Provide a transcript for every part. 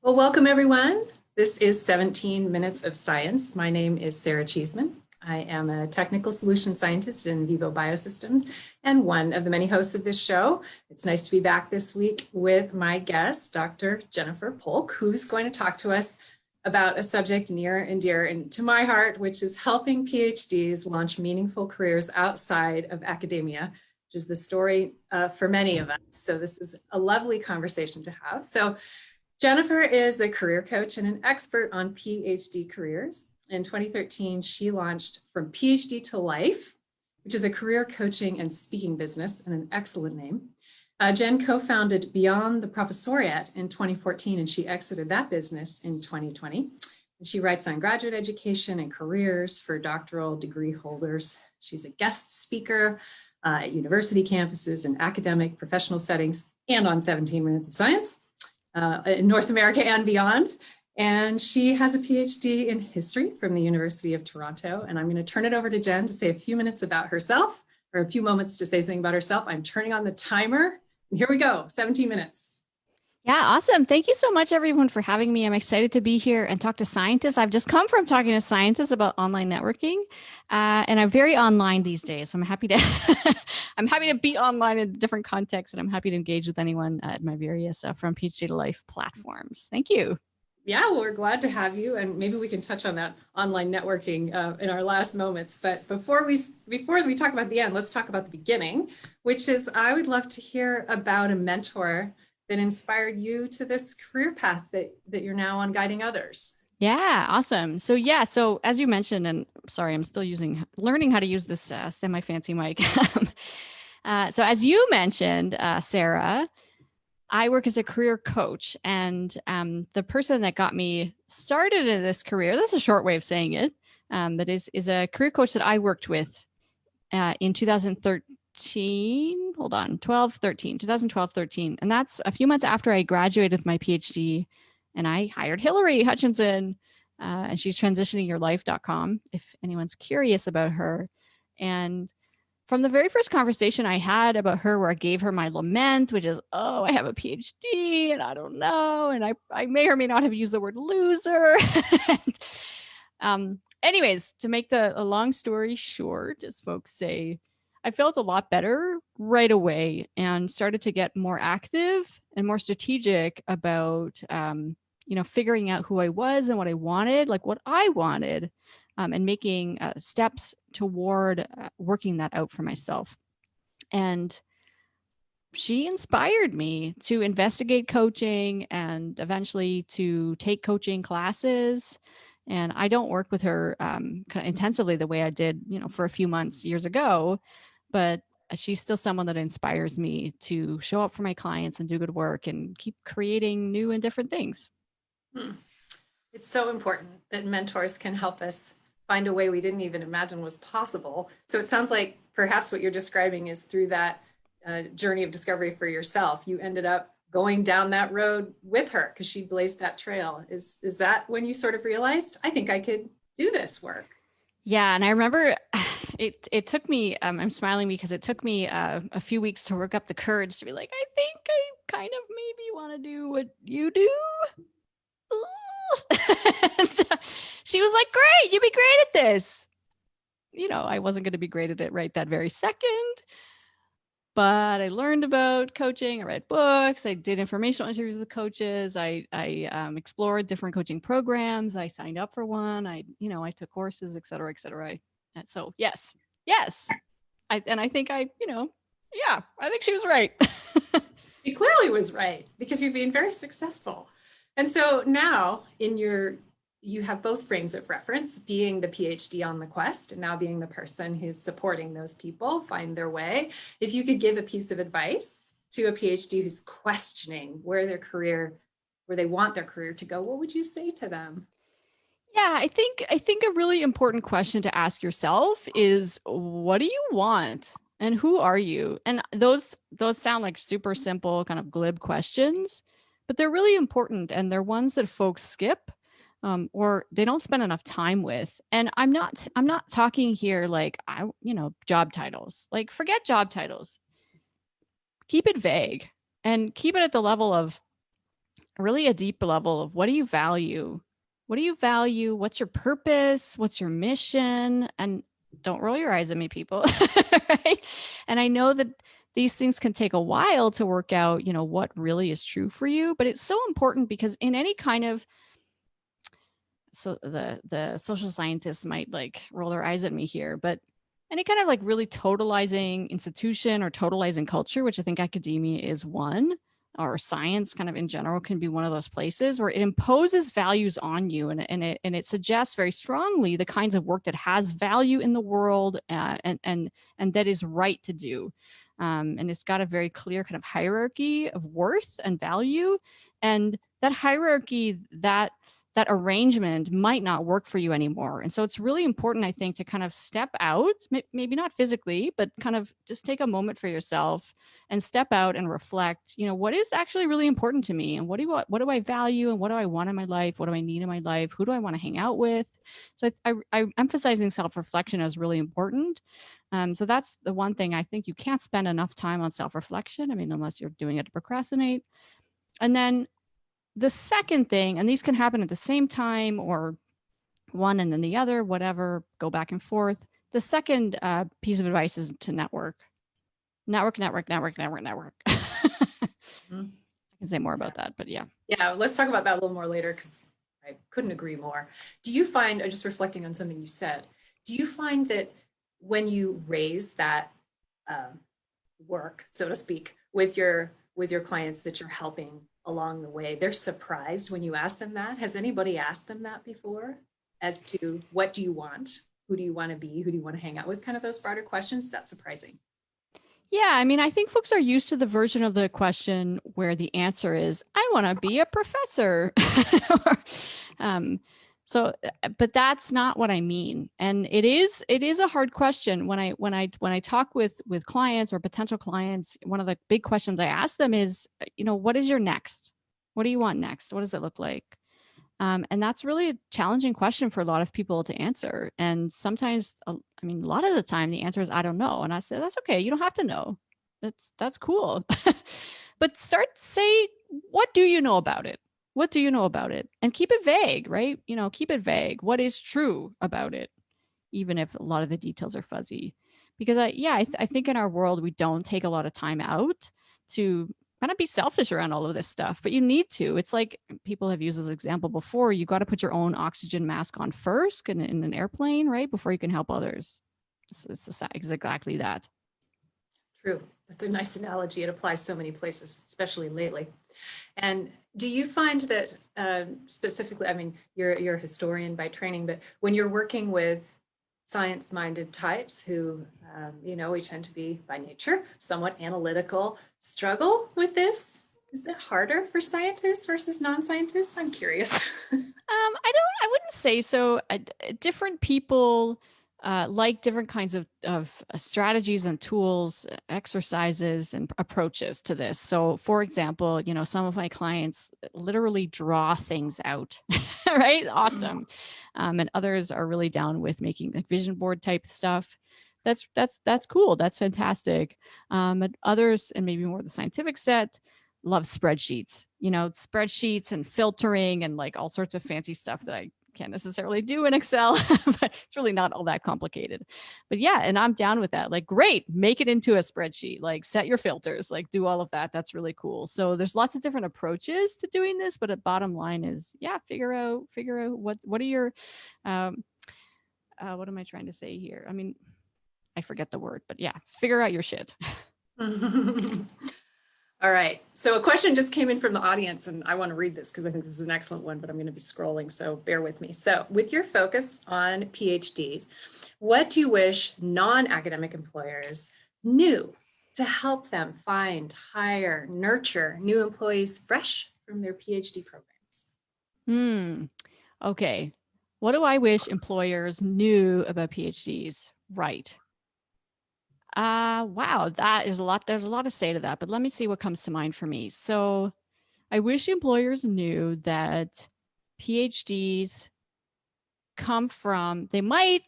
Well, welcome everyone. This is 17 Minutes of Science. My name is Sarah Cheeseman. I am a technical solution scientist in Vivo Biosystems and one of the many hosts of this show. It's nice to be back this week with my guest, Dr. Jennifer Polk, who's going to talk to us about a subject near and dear and to my heart, which is helping PhDs launch meaningful careers outside of academia, which is the story for many of us. So this is a lovely conversation to have. So Jennifer is a career coach and an expert on PhD careers. In 2013, she launched From PhD to Life, which is a career coaching and speaking business, and an excellent name. Jen co-founded Beyond the Professoriate in 2014, and she exited that business in 2020. And she writes on graduate education and careers for doctoral degree holders. She's a guest speaker at university campuses and academic professional settings, and on 17 Minutes of Science. In North America and beyond. And she has a PhD in history from the University of Toronto. And I'm going to turn it over to Jen to say a few minutes about herself, or a few moments to say something about herself. I'm turning on the timer. And here we go, 17 minutes. Yeah, awesome. Thank you so much, everyone, for having me. I'm excited to be here and talk to scientists. I've just come from talking to scientists about online networking, and I'm very online these days. So I'm happy to I'm happy to be online in different contexts, and I'm happy to engage with anyone at my various From PhD to Life platforms. Thank you. Yeah, well, we're glad to have you, and maybe we can touch on that online networking in our last moments. But before we talk about the end, let's talk about the beginning, which is I would love to hear about a mentor that inspired you to this career path that you're now on, guiding others. Yeah, awesome. So as you mentioned, and sorry, I'm still learning how to use this semi-fancy mic. So as you mentioned, Sarah, I work as a career coach, and the person that got me started in this career, that's a short way of saying it, that is a career coach that I worked with in 2012, 13. And that's a few months after I graduated with my PhD, and I hired Hillary Hutchinson, and she's transitioningyourlife.com if anyone's curious about her. And from the very first conversation I had about her, where I gave her my lament, which is, oh, I have a PhD and I don't know. And I may or may not have used the word loser. Anyways, to make a long story short, as folks say, I felt a lot better right away and started to get more active and more strategic about, figuring out who I was and what I wanted, and making steps toward working that out for myself. And she inspired me to investigate coaching and eventually to take coaching classes. And I don't work with her kind of intensively the way I did, for a few months years ago, but she's still someone that inspires me to show up for my clients and do good work and keep creating new and different things. It's so important that mentors can help us find a way we didn't even imagine was possible. So it sounds like perhaps what you're describing is through that journey of discovery for yourself, you ended up going down that road with her because she blazed that trail. Is that when you sort of realized, I think I could do this work? Yeah. And I remember it took me, I'm smiling because it took me a few weeks to work up the courage to be like, I think I kind of maybe want to do what you do. So she was like, great, you'd be great at this. I wasn't going to be great at it right that very second, but I learned about coaching. I read books. I did informational interviews with coaches. I explored different coaching programs. I signed up for one. I took courses, et cetera, et cetera. So yes. I think I think she was right. She clearly was right because you've been very successful. And so now you have both frames of reference, being the PhD on the quest and now being the person who's supporting those people find their way. If you could give a piece of advice to a PhD who's questioning where they want their career to go, what would you say to them? Yeah, I think a really important question to ask yourself is, what do you want? And who are you? And those sound like super simple, kind of glib questions, but they're really important, and they're ones that folks skip or they don't spend enough time with. And I'm not talking here like job titles. Like, forget job titles. Keep it vague and keep it at the level of really a deep level of what do you value? What do you value? What's your purpose? What's your mission? And don't roll your eyes at me, people. Right? And I know that these things can take a while to work out, what really is true for you, but it's so important because in any kind of so the social scientists might like roll their eyes at me here, but any kind of like really totalizing institution or totalizing culture, which I think academia is one, or science kind of in general can be one of those places where it imposes values on you, and it suggests very strongly the kinds of work that has value in the world, and that is right to do. And it's got a very clear kind of hierarchy of worth and value, and that hierarchy, that arrangement might not work for you anymore. And so it's really important, I think, to kind of step out, maybe not physically, but kind of just take a moment for yourself and step out and reflect, what is actually really important to me, and what do I value, and what do I want in my life? What do I need in my life? Who do I want to hang out with? So I emphasizing self-reflection as really important. So that's the one thing. I think you can't spend enough time on self-reflection. I mean, unless you're doing it to procrastinate. And then the second thing, and these can happen at the same time or one and then the other, whatever, go back and forth. The second piece of advice is to network. Network. Mhm. I can say more about that, but yeah. Yeah, let's talk about that a little more later because I couldn't agree more. Do you find, just reflecting on something you said, do you find that when you raise that work, so to speak, with your clients that you're helping along the way, they're surprised when you ask them that? Has anybody asked them that before as to what do you want? Who do you want to be? Who do you want to hang out with? Kind of those broader questions. That's surprising. Yeah, I mean, I think folks are used to the version of the question where the answer is, I want to be a professor. um, but that's not what I mean. And it is a hard question when I talk with clients or potential clients. One of the big questions I ask them is, what is your next? What do you want next? What does it look like? And that's really a challenging question for a lot of people to answer. And sometimes, a lot of the time, the answer is, I don't know. And I say, that's okay. You don't have to know. That's cool. But say, what do you know about it? What do you know about it? And keep it vague, right? Keep it vague. What is true about it? Even if a lot of the details are fuzzy. Because I think in our world, we don't take a lot of time out to kind of be selfish around all of this stuff, but you need to. It's like people have used this example before. You got to put your own oxygen mask on first in an airplane, right? Before you can help others. It's exactly that. True. That's a nice analogy. It applies so many places, especially lately. And do you find that specifically, you're a historian by training, but when you're working with science-minded types who, we tend to be by nature somewhat analytical, struggle with this? Is it harder for scientists versus non-scientists? I'm curious. I wouldn't say so. Different people like different kinds of strategies and tools, exercises and approaches to this. So for example, some of my clients literally draw things out, right? Awesome. And others are really down with making like vision board type stuff. That's cool. That's fantastic. And others, and maybe more the scientific set, love spreadsheets, spreadsheets and filtering and like all sorts of fancy stuff that I can't necessarily do in Excel, but it's really not all that complicated. But yeah, and I'm down with that. Like, great, make it into a spreadsheet, like set your filters, like do all of that. That's really cool. So there's lots of different approaches to doing this, but the bottom line is, yeah, figure out what are your, what am I trying to say here? I forget the word, but yeah, figure out your shit. All right. So a question just came in from the audience, and I want to read this because I think this is an excellent one, but I'm going to be scrolling, so bear with me. So with your focus on PhDs, what do you wish non-academic employers knew to help them find, hire, nurture new employees fresh from their PhD programs? Okay. What do I wish employers knew about PhDs? Right. Wow, that is a lot. There's a lot to say to that, but let me see what comes to mind for me. So I wish employers knew that PhDs come from, they might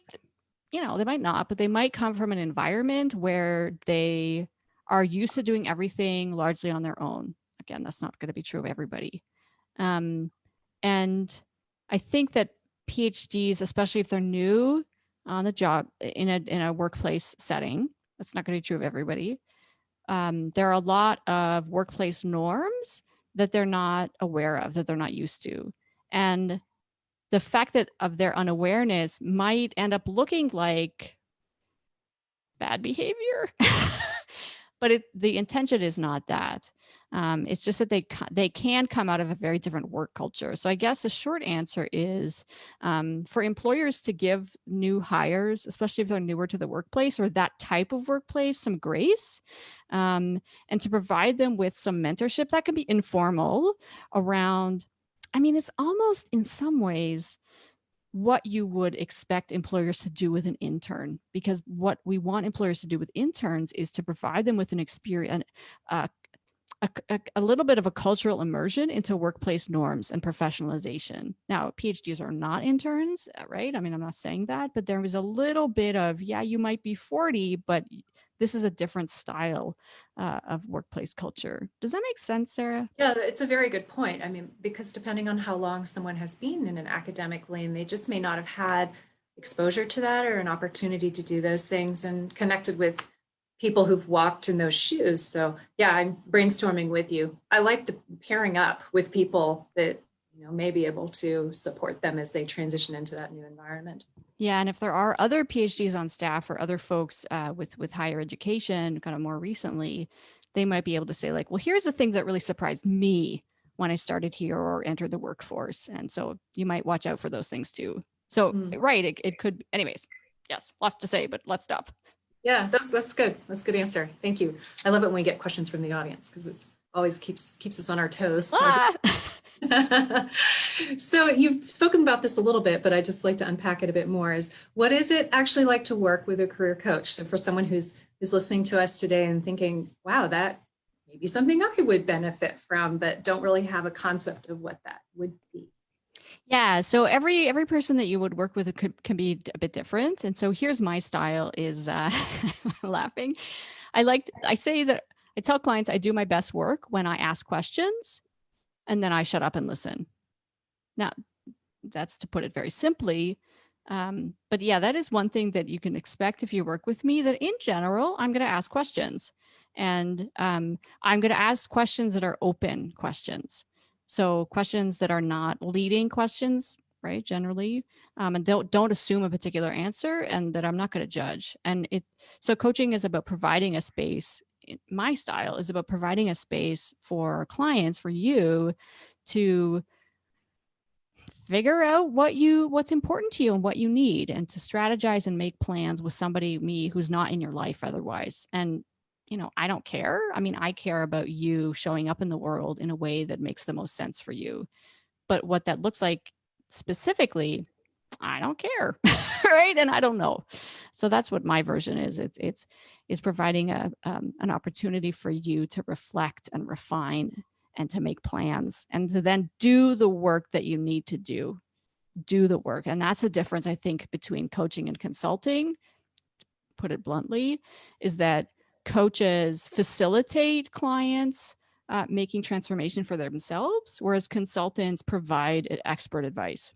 not, but they might come from an environment where they are used to doing everything largely on their own. Again, that's not going to be true of everybody. And I think that PhDs, especially if they're new on the job in a workplace setting, that's not going to be true of everybody. There are a lot of workplace norms that they're not aware of, that they're not used to. And the fact that of their unawareness might end up looking like bad behavior. But the intention is not that. It's just that they can come out of a very different work culture. So I guess the short answer is for employers to give new hires, especially if they're newer to the workplace or that type of workplace, some grace, and to provide them with some mentorship that can be informal around. I mean, it's almost in some ways what you would expect employers to do with an intern, because what we want employers to do with interns is to provide them with an experience, a little bit of a cultural immersion into workplace norms and professionalization. Now, PhDs are not interns, right? I mean, I'm not saying that, but there was a little bit of, yeah, you might be 40, but this is a different style of workplace culture. Does that make sense, Sarah? Yeah, it's a very good point. I mean, because depending on how long someone has been in an academic lane, they just may not have had exposure to that or an opportunity to do those things and connected with people who've walked in those shoes. So yeah, I'm brainstorming with you. I like the pairing up with people that may be able to support them as they transition into that new environment. Yeah, and if there are other PhDs on staff or other folks with higher education, kind of more recently, they might be able to say like, well, here's the thing that really surprised me when I started here or entered the workforce. And so you might watch out for those things too. So, right, it could, anyways, yes, lots to say, but let's stop. Yeah, that's good. That's a good answer. Thank you. I love it when we get questions from the audience because it's always keeps us on our toes. So you've spoken about this a little bit, but I'd just like to unpack it a bit more. Is what is it actually like to work with a career coach? So for someone who's listening to us today and thinking, wow, that may be something I would benefit from, but don't really have a concept of what that would be. Yeah, so every person that you would work with can be a bit different. And so here's my style is laughing. I say that I tell clients I do my best work when I ask questions and then I shut up and listen. Now, that's to put it very simply. But yeah, that is one thing that you can expect if you work with me, that in general, I'm going to ask questions. And I'm going to ask questions that are open questions. So questions that are not leading questions, right? Generally, and don't assume a particular answer, and that I'm not going to judge. And so coaching is about providing a space. My style is about providing a space for clients, for you, to figure out what's important to you and what you need, and to strategize and make plans with me who's not in your life otherwise. And I don't care. I mean, I care about you showing up in the world in a way that makes the most sense for you. But what that looks like specifically, I don't care. Right. And I don't know. So that's what my version is. It's providing an opportunity for you to reflect and refine and to make plans and to then do the work that you need to do the work. And that's the difference, I think, between coaching and consulting, put it bluntly, is that coaches facilitate clients making transformation for themselves, whereas consultants provide expert advice.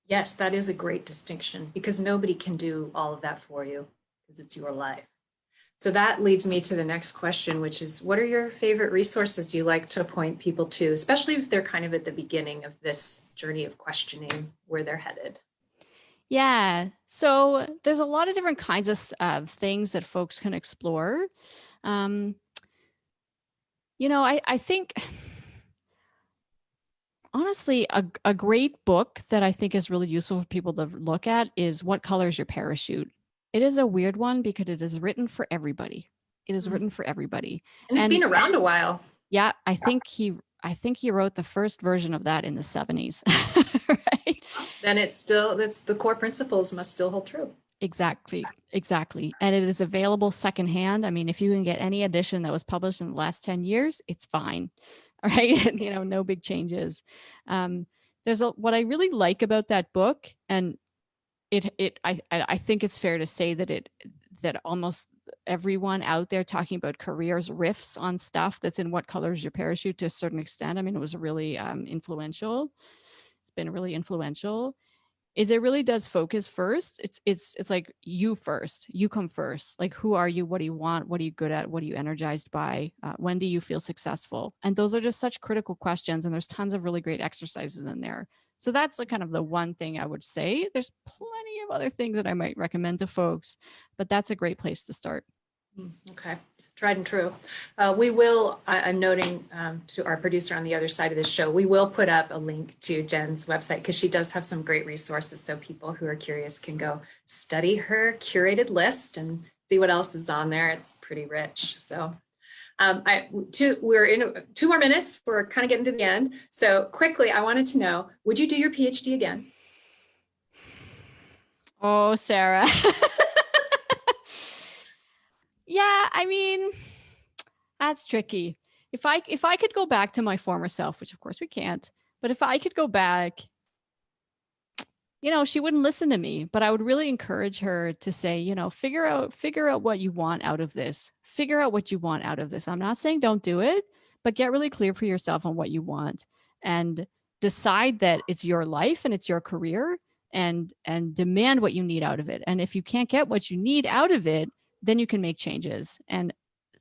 Yes, that is a great distinction because nobody can do all of that for you because it's your life. So that leads me to the next question, which is, what are your favorite resources you like to point people to, especially if they're kind of at the beginning of this journey of questioning where they're headed? Yeah, so there's a lot of different kinds of things that folks can explore. I think, honestly, a great book that I think is really useful for people to look at is What Color is Your Parachute? It is a weird one because it is written for everybody. It is written for everybody. And it's been around a while. Yeah, I think he wrote the first version of that in the 70s. Right? Then that's the core principles must still hold true. Exactly. And it is available secondhand. I mean, if you can get any edition that was published in the last 10 years, it's fine. All right. No big changes. What I really like about that book, and I think it's fair to say that almost everyone out there talking about careers, riffs on stuff that's in What Color Is Your Parachute to a certain extent. I mean, it was really influential. It's been really influential. Is it really does focus first. It's like you first. You come first. Like, who are you? What do you want? What are you good at? What are you energized by? When do you feel successful? And those are just such critical questions. And there's tons of really great exercises in there. So that's like kind of the one thing I would say. There's plenty of other things that I might recommend to folks, but that's a great place to start. Okay, tried and true. We will, I'm noting to our producer on the other side of the show, we will put up a link to Jen's website because she does have some great resources. So people who are curious can go study her curated list and see what else is on there. It's pretty rich. So we're in 2 more minutes. We're kind of getting to the end. So quickly, I wanted to know, would you do your PhD again? Oh, Sarah. Yeah, I mean, that's tricky. If I could go back to my former self, which of course we can't, but if I could go back, she wouldn't listen to me, but I would really encourage her to say, figure out what you want out of this. Figure out what you want out of this. I'm not saying don't do it, but get really clear for yourself on what you want and decide that it's your life and it's your career and demand what you need out of it. And if you can't get what you need out of it, then you can make changes. And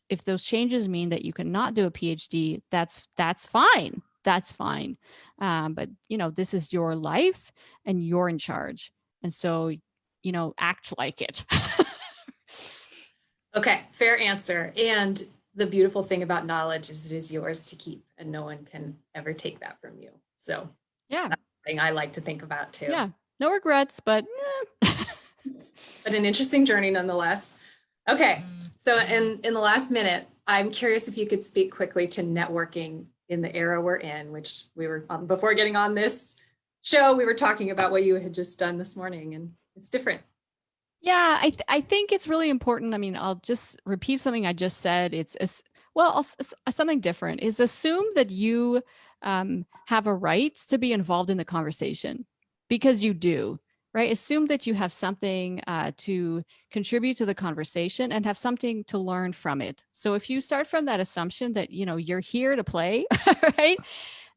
if those changes mean that you cannot do a PhD, that's fine. That's fine. But this is your life and you're in charge. And so, act like it. Okay, fair answer. And the beautiful thing about knowledge is it is yours to keep and no one can ever take that from you. So yeah, that's something I like to think about too. Yeah, no regrets, but but an interesting journey nonetheless. Okay, so in the last minute, I'm curious if you could speak quickly to networking in the era we're in, which we were, before getting on this show, we were talking about what you had just done this morning, and it's different. Yeah, I think it's really important. I mean, I'll just repeat something I just said. Something different is assume that you have a right to be involved in the conversation because you do. Right? Assume that you have something to contribute to the conversation and have something to learn from it. So if you start from that assumption that, you're here to play, right?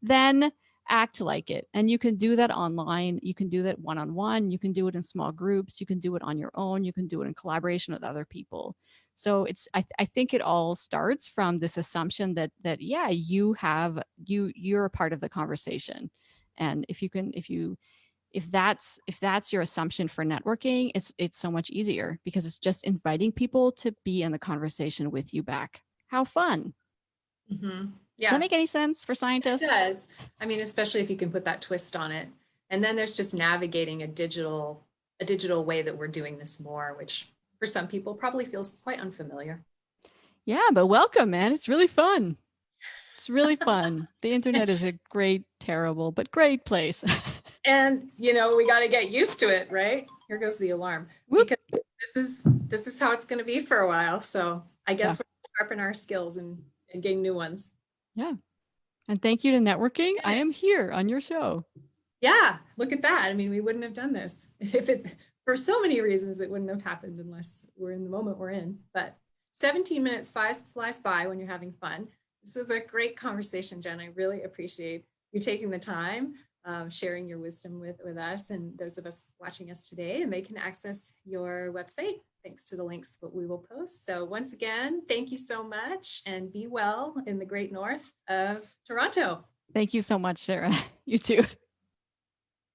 Then act like it. And you can do that online. You can do that one-on-one. You can do it in small groups. You can do it on your own. You can do it in collaboration with other people. So I think it all starts from this assumption that yeah, you're a part of the conversation. And if that's your assumption for networking, it's so much easier because it's just inviting people to be in the conversation with you back. How fun. Mm-hmm. Yeah. Does that make any sense for scientists? It does. I mean, especially if you can put that twist on it. And then there's just navigating a digital way that we're doing this more, which for some people probably feels quite unfamiliar. Yeah, but welcome, man. It's really fun. It's really fun. The internet is a great, terrible, but great place. And we got to get used to it, right? Here goes the alarm. Whoop. Because this is how it's going to be for a while. So I guess we're sharpen our skills and gain new ones. Yeah. And thank you to networking. Yes. I am here on your show. Yeah, look at that. I mean, we wouldn't have done this for so many reasons. It wouldn't have happened unless we're in the moment we're in. But 17 minutes flies by when you're having fun. This was a great conversation, Jen. I really appreciate you taking the time, sharing your wisdom with us and those of us watching us today. And they can access your website thanks to the links that we will post. So once again, thank you so much and be well in the great north of Toronto. Thank you so much, Sarah. You too.